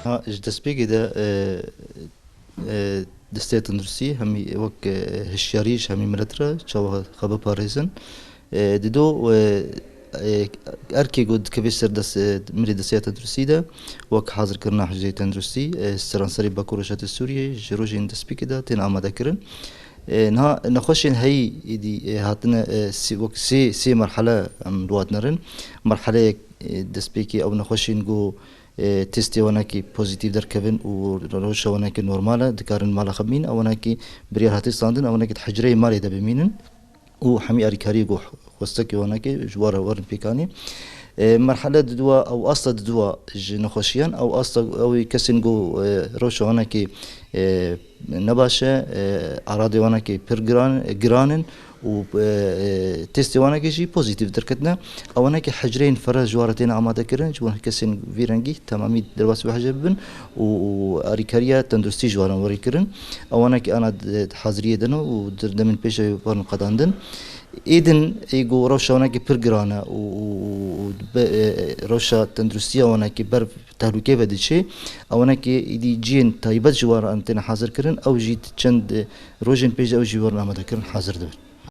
ها اش دەستپێکی دا دەستێت تەندروستی هەمی وەک هشیاریش هەمی ملەترە چاوە خە بپارێزن ددۆ ئەرکێک گوت دکەوێت سەر مری دەستێت تەندروستیدا وەک حازرکردنا حجرەی تەندروستی سەرانسەری باکوور و وشاتە سووریە ji rojên destpêkê da tên amadekirin. Niha nexweşên heyî êdî hatine wek sê merhele em duhatnerin. Merheleyek destpêkê ew nexweşên got testê wenekî pozîtîv derkevin û rewşa wenekî normal e dikarin mala xwe bimînin ew wenekî biryar hatî standin ew wenekî di hicreyê malê de bimînin û hemî alîkariyê got xwestekê wenekî ji we re werin pêkanî. مرحله ددوا او اصلا ددوا ji nexweşiyan ew asla ew kesên got rewşa wenekî nebaşe aradê wenekî pir giran in û testê wenekî jî pozîtîv derketine ew wenekî hicreyên fere ji we re têne amadekirin ji bo kesên vî rengî temamî derbas bi hicrê bibin û alîkariya tenduristî ji we re werîkirin ew wenekî ana haziriyê din û demên pêşê werin qedandin. Êdin êgo rewşa wenekî pir giran e û rewşa tenduristiya wenekî ber tehlûkê ve diçe ew wenekî êdî ciyên taybet ji we re têne hazirkirin ew jî çend rojên pêş de ew jî werin amadekirin hazir dibin.